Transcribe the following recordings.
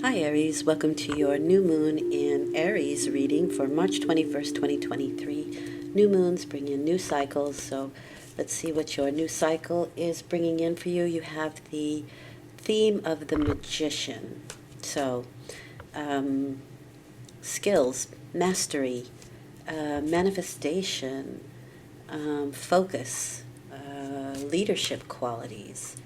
Hi Aries, welcome to your new moon in Aries reading for March 21st, 2023. New moons bring in new cycles, so let's see what your new cycle is bringing in for you. You have the theme of the magician. So, skills, mastery, manifestation, focus, leadership qualities.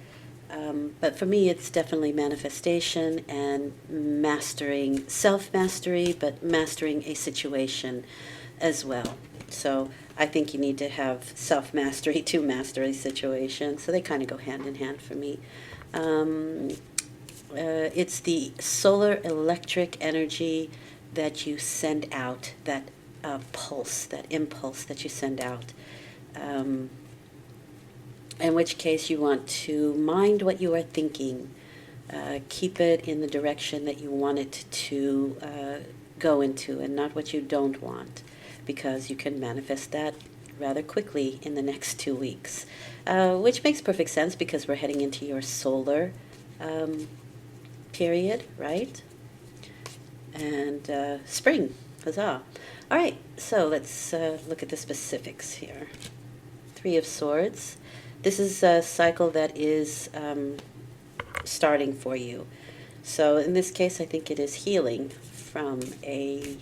But for me, it's definitely manifestation and mastering, self mastery, but mastering a situation as well. So I think you need to have self mastery to master a situation. So they kind of go hand in hand for me. Um, it's the solar electric energy that you send out, that pulse, that impulse that you send out. Um, in which case you want to mind what you are thinking. Keep it in the direction that you want it to go into and not what you don't want, because you can manifest that rather quickly in the next 2 weeks, which makes perfect sense because we're heading into your solar um, period, right? And spring, huzzah. All right, so let's look at the specifics here. Three of Swords. This is a cycle that is starting for you. So in this case, I think it is healing from a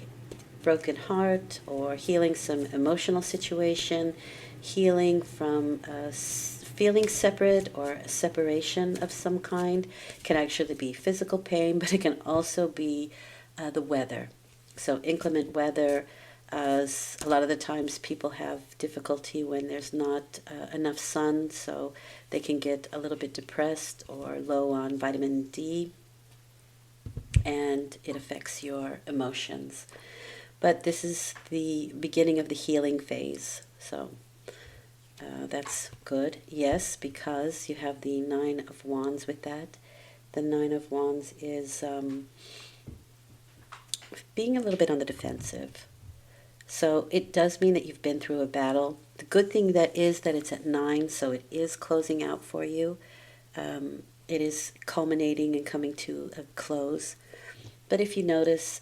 broken heart or healing some emotional situation, healing from feeling separate or a separation of some kind. It can actually be physical pain, but it can also be the weather. So inclement weather. A lot of the times people have difficulty when there's not enough sun, so they can get a little bit depressed or low on vitamin D, and it affects your emotions. But this is the beginning of the healing phase, so that's good. Yes, because you have the Nine of Wands with that. The Nine of Wands is being a little bit on the defensive. So it does mean that you've been through a battle. The good thing that is that it's at 9, so it is closing out for you. It is culminating and coming to a close. But if you notice,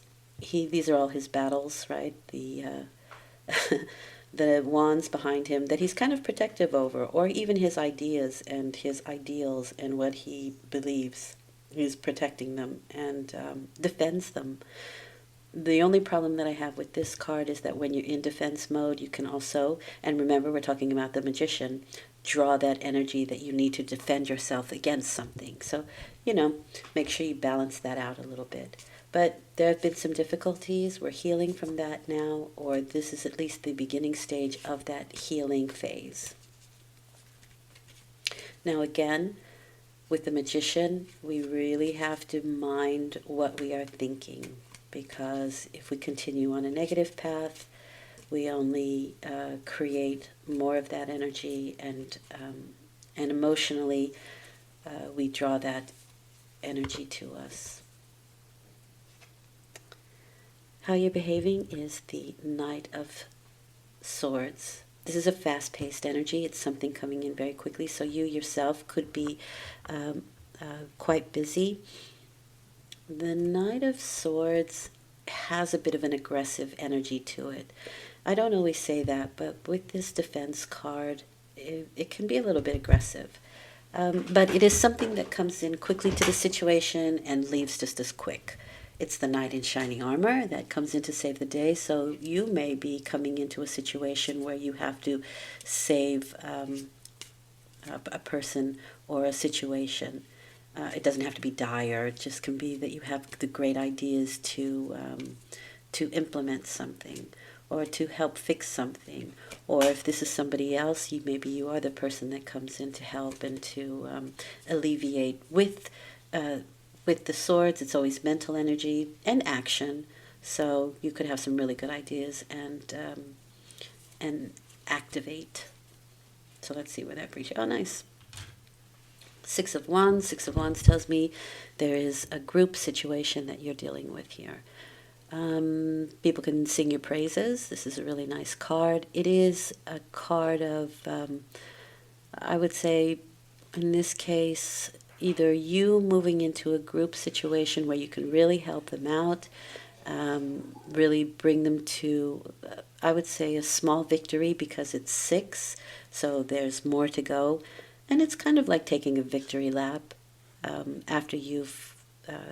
these are all his battles, right? The wands behind him that he's kind of protective over, or even his ideas and his ideals and what he believes. He's protecting them and defends them. The only problem that I have with this card is that when you're in defense mode, you can also, and remember we're talking about the magician, draw that energy that you need to defend yourself against something. So, make sure you balance that out a little bit. But there have been some difficulties. We're healing from that now, or this is at least the beginning stage of that healing phase. Now again, with the magician, we really have to mind what we are thinking, because if we continue on a negative path, we only create more of that energy, and emotionally, we draw that energy to us. How you're behaving is the Knight of Swords. This is a fast-paced energy. It's something coming in very quickly, so you yourself could be quite busy. The Knight of Swords has a bit of an aggressive energy to it. I don't always say that, but with this defense card, it can be a little bit aggressive. But it is something that comes in quickly to the situation and leaves just as quick. It's the knight in shining armor that comes in to save the day, so you may be coming into a situation where you have to save a person or a situation. It doesn't have to be dire. It just can be that you have the great ideas to implement something, or to help fix something. Or if this is somebody else, maybe you are the person that comes in to help and to alleviate. With the swords, it's always mental energy and action. So you could have some really good ideas and activate. So let's see where that brings you. Oh, nice. Six of Wands. Six of Wands tells me there is a group situation that you're dealing with here. People can sing your praises. This is a really nice card. It is a card of, I would say, in this case, either you moving into a group situation where you can really help them out, really bring them to, I would say, a small victory because it's 6, so there's more to go. And it's kind of like taking a victory lap after you've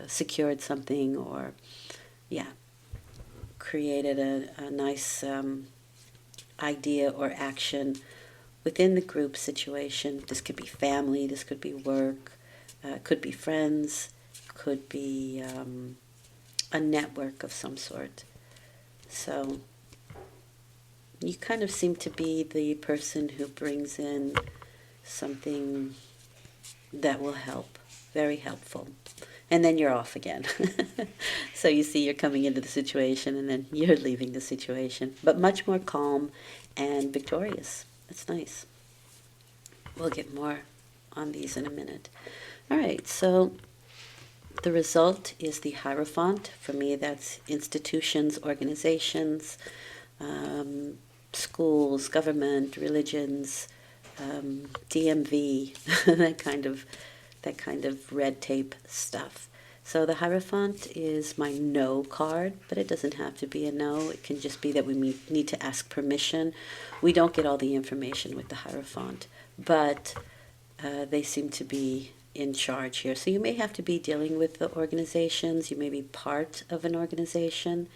secured something or, yeah, created a nice idea or action within the group situation. This could be family, this could be work, could be friends, could be a network of some sort. So you kind of seem to be the person who brings in something that will help, very helpful. And then you're off again. So you see, you're coming into the situation and then you're leaving the situation, but much more calm and victorious. That's nice. We'll get more on these in a minute. All right, so the result is the Hierophant. For me, that's institutions, organizations, schools, government, religions, DMV, that kind of red tape stuff. So the Hierophant is my no card, but it doesn't have to be a no. It can just be that we need to ask permission. We don't get all the information with the Hierophant, but they seem to be in charge here. So you may have to be dealing with the organizations. You may be part of an organization.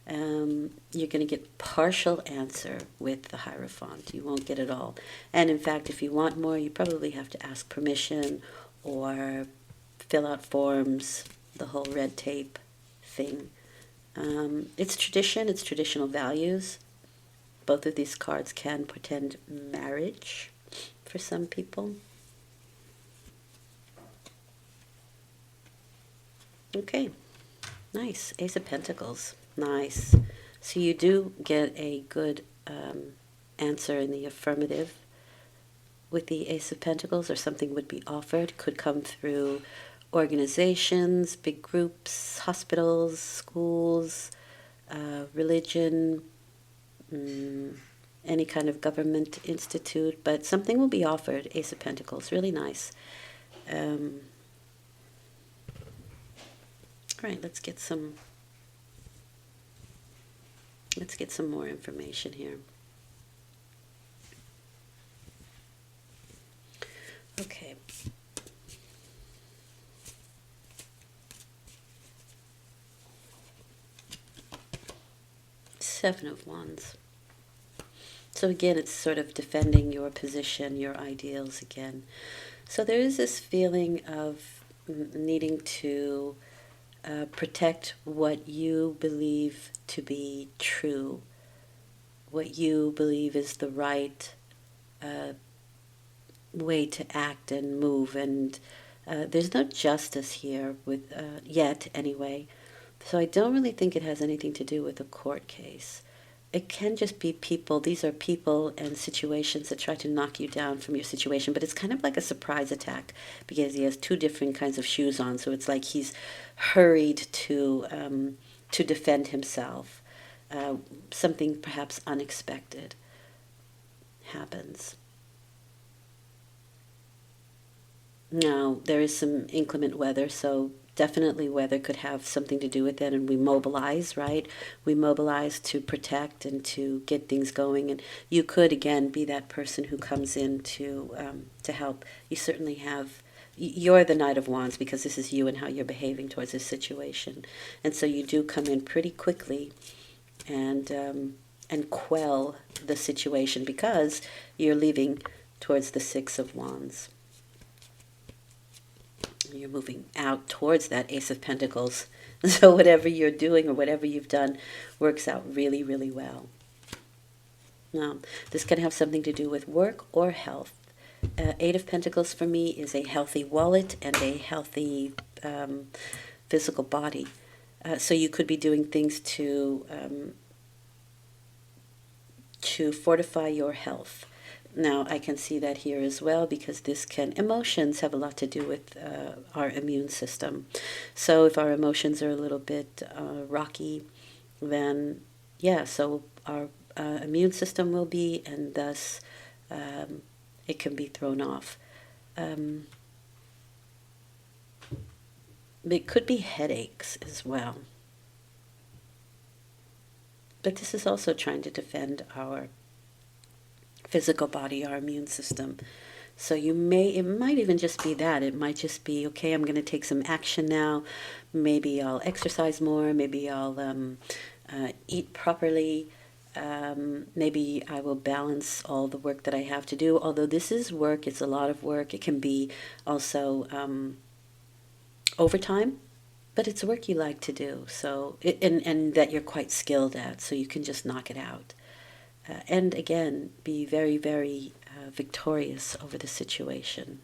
You're going to get partial answer with the Hierophant. You won't get it all. And in fact, if you want more, you probably have to ask permission or fill out forms, the whole red tape thing. It's tradition, it's traditional values. Both of these cards can portend marriage for some people. Okay, nice. Ace of Pentacles. Nice. So you do get a good answer in the affirmative with the Ace of Pentacles, or something would be offered. Could come through organizations, big groups, hospitals, schools, religion, any kind of government institute, but something will be offered. Ace of Pentacles, really nice. All right, let's get some more information here. Okay. Seven of Wands. So again, it's sort of defending your position, your ideals again. So there is this feeling of needing to protect what you believe to be true, what you believe is the right way to act and move, and there's no justice here with yet anyway. So I don't really think it has anything to do with a court case. It can just be people. These are people and situations that try to knock you down from your situation, but it's kind of like a surprise attack because he has two different kinds of shoes on. So it's like he's hurried to defend himself. Something perhaps unexpected happens. Now, there is some inclement weather, so definitely weather could have something to do with it, and we mobilize, right? We mobilize to protect and to get things going, and you could, again, be that person who comes in to help. You certainly have, you're the Knight of Wands because this is you and how you're behaving towards this situation, and so you do come in pretty quickly and quell the situation because you're leaving towards the Six of Wands. You're moving out towards that Ace of Pentacles. So whatever you're doing or whatever you've done works out really, really well. Now, this can have something to do with work or health. Eight of Pentacles for me is a healthy wallet and a healthy physical body. So you could be doing things to fortify your health. Now, I can see that here as well because emotions have a lot to do with our immune system. So if our emotions are a little bit rocky, then, yeah, so our immune system will be, and thus it can be thrown off. It could be headaches as well. But this is also trying to defend our physical body, our immune system. So it might even just be that. It might just be, okay, I'm going to take some action now. Maybe I'll exercise more. Maybe I'll eat properly. Maybe I will balance all the work that I have to do. Although this is work, it's a lot of work. It can be also overtime, but it's work you like to do. So, and that you're quite skilled at, so you can just knock it out. And again, be very, very victorious over the situation.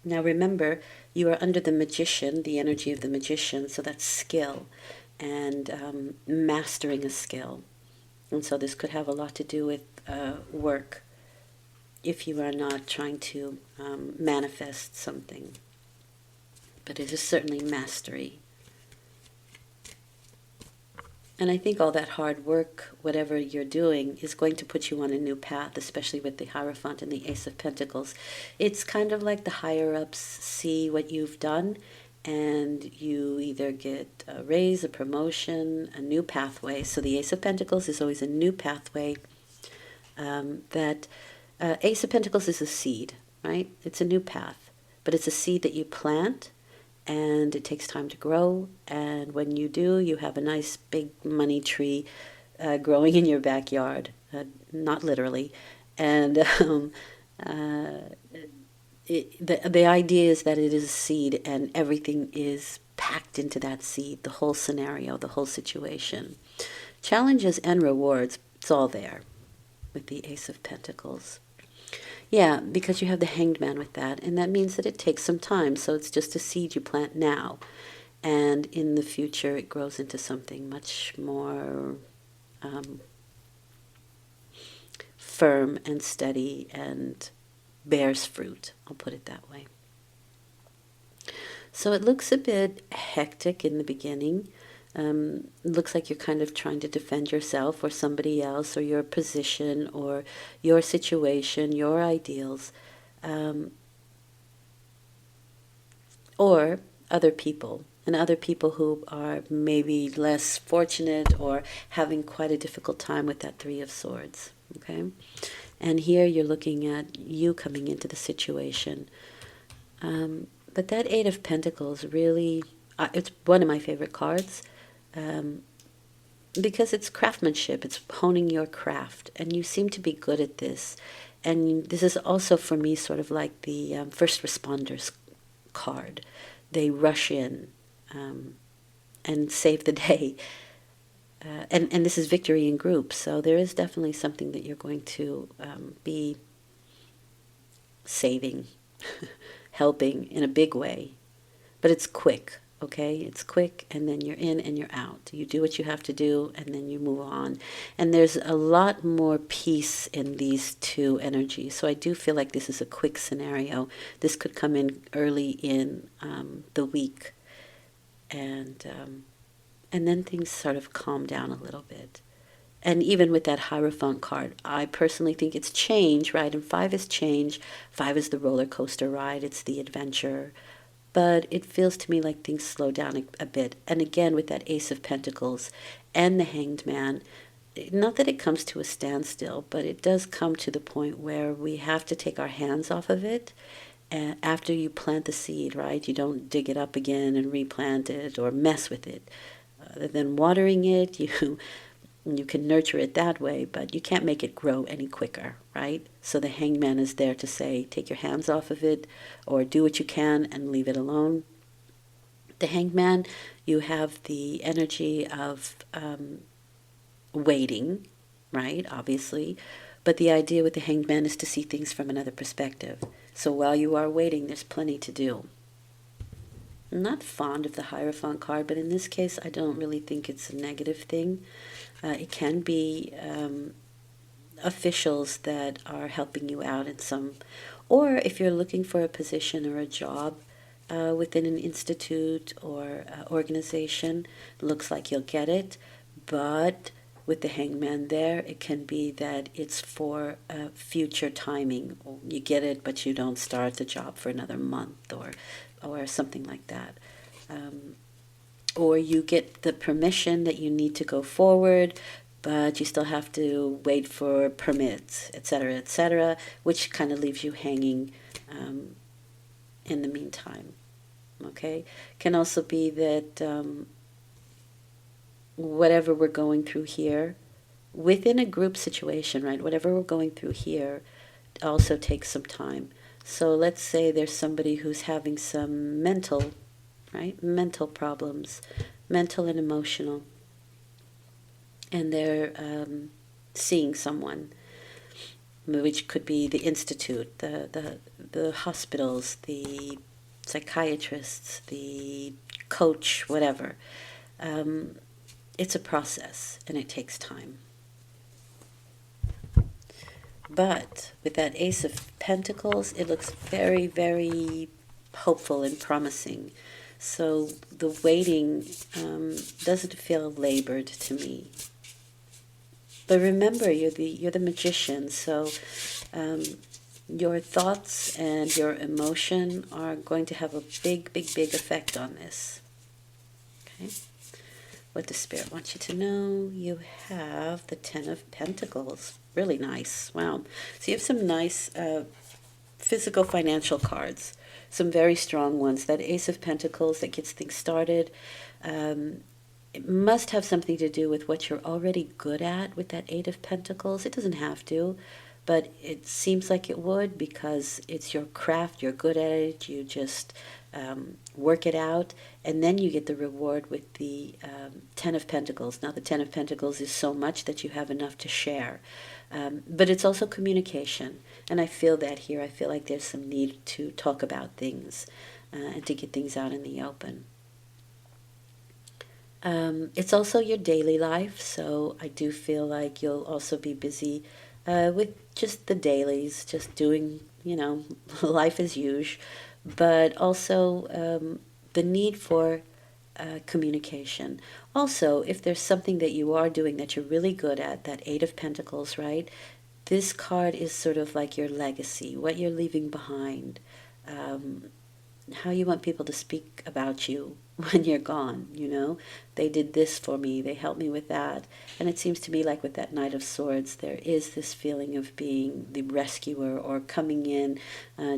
Now remember, you are under the magician, the energy of the magician, so that's skill and mastering a skill. And so this could have a lot to do with work if you are not trying to manifest something. But it is certainly mastery. And I think all that hard work, whatever you're doing, is going to put you on a new path, especially with the Hierophant and the Ace of Pentacles. It's kind of like the higher-ups see what you've done, and you either get a raise, a promotion, a new pathway. So the Ace of Pentacles is always a new pathway. Ace of Pentacles is a seed, right? It's a new path, but it's a seed that you plant, and it takes time to grow, and when you do, you have a nice big money tree growing in your backyard, not literally. And the idea is that it is a seed, and everything is packed into that seed, the whole scenario, the whole situation. Challenges and rewards, it's all there with the Ace of Pentacles. Yeah, because you have the Hanged Man with that, and that means that it takes some time. So it's just a seed you plant now, and in the future it grows into something much more firm and steady and bears fruit. I'll put it that way. So it looks a bit hectic in the beginning. It looks like you're kind of trying to defend yourself or somebody else or your position or your situation, your ideals, or other people, and other people who are maybe less fortunate or having quite a difficult time with that Three of Swords. Okay? And here you're looking at you coming into the situation. But that Eight of Pentacles really, it's one of my favorite cards. Because it's craftsmanship, it's honing your craft, and you seem to be good at this. And this is also for me sort of like the first responders card. They rush in and save the day. And this is victory in groups, so there is definitely something that you're going to be saving, helping in a big way. But it's quick. Okay, it's quick, and then you're in and you're out. You do what you have to do, and then you move on. And there's a lot more peace in these two energies. So I do feel like this is a quick scenario. This could come in early in the week, and then things sort of calm down a little bit. And even with that Hierophant card, I personally think it's change, right? And 5 is change. 5 is the roller coaster ride. It's the adventure. But it feels to me like things slow down a bit. And again, with that Ace of Pentacles and the Hanged Man, not that it comes to a standstill, but it does come to the point where we have to take our hands off of it. And after you plant the seed, right? You don't dig it up again and replant it or mess with it. Other than watering it, you can nurture it that way, but you can't make it grow any quicker, right? So the Hangman is there to say, take your hands off of it, or do what you can and leave it alone. The Hangman, you have the energy of waiting, right, obviously, but the idea with the Hanged Man is to see things from another perspective. So while you are waiting, there's plenty to do. I'm not fond of the Hierophant card, but in this case, I don't really think it's a negative thing. It can be officials that are helping you out in some, or if you're looking for a position or a job within an institute or organization, looks like you'll get it, but with the hangman there, it can be that it's for future timing. You get it, but you don't start the job for another month, or something like that. Or you get the permission that you need to go forward, but you still have to wait for permits, etc., which kind of leaves you hanging in the meantime. Okay? Can also be that whatever we're going through here, within a group situation, right? Whatever we're going through here also takes some time. So let's say there's somebody who's having some mental, right? Mental problems, mental and emotional, and they're seeing someone, which could be the institute, the hospitals, the psychiatrists, the coach, whatever. It's a process, and it takes time. But with that Ace of Pentacles, it looks very, very hopeful and promising. So the waiting doesn't feel labored to me. But remember, you're the magician, so your thoughts and your emotion are going to have a big, big, big effect on this. Okay? What does Spirit want you to know? You have the Ten of Pentacles. Really nice. Wow. So you have some nice physical financial cards. Some very strong ones. That Ace of Pentacles that gets things started. It must have something to do with what you're already good at with that Eight of Pentacles. It doesn't have to, but it seems like it would, because it's your craft, you're good at it, you just work it out, and then you get the reward with the Ten of Pentacles. Now the Ten of Pentacles is so much that you have enough to share. But it's also communication, and I feel that here. I feel like there's some need to talk about things and to get things out in the open. It's also your daily life, so I do feel like you'll also be busy with just the dailies, just doing, life as usual, but also the need for communication. Also, if there's something that you are doing that you're really good at, that Eight of Pentacles, right? This card is sort of like your legacy, what you're leaving behind, how you want people to speak about you when you're gone, They did this for me, they helped me with that. And it seems to me like with that Knight of Swords, there is this feeling of being the rescuer or coming in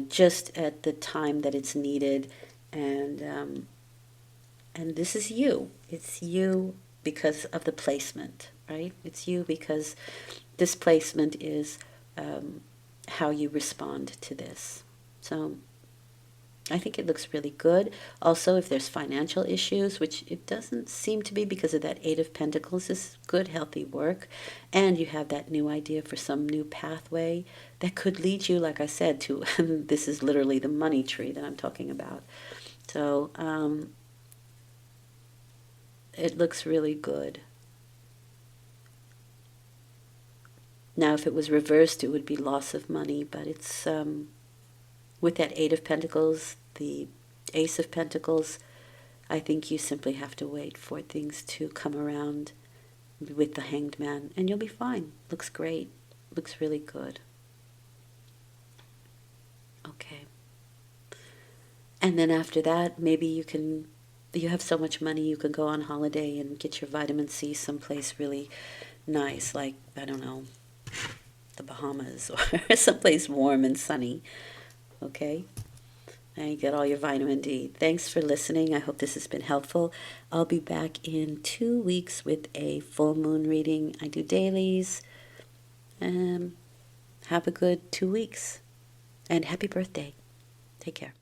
just at the time that it's needed. And this is you. It's you because of the placement, right? It's you because this placement is how you respond to this. So I think it looks really good. Also, if there's financial issues, which it doesn't seem to be because of that Eight of Pentacles, is good, healthy work. And you have that new idea for some new pathway that could lead you, like I said, to, this is literally the money tree that I'm talking about. So it looks really good. Now, if it was reversed, it would be loss of money, but it's with that Eight of Pentacles, the Ace of Pentacles, I think you simply have to wait for things to come around with the Hanged Man, and you'll be fine. Looks great. Looks really good. Okay. And then after that, maybe you have so much money you can go on holiday and get your vitamin C someplace really nice, like, I don't know, the Bahamas or someplace warm and sunny. Okay? And you get all your vitamin D. Thanks for listening. I hope this has been helpful. I'll be back in 2 weeks with a full moon reading. I do dailies. Have a good 2 weeks. And happy birthday. Take care.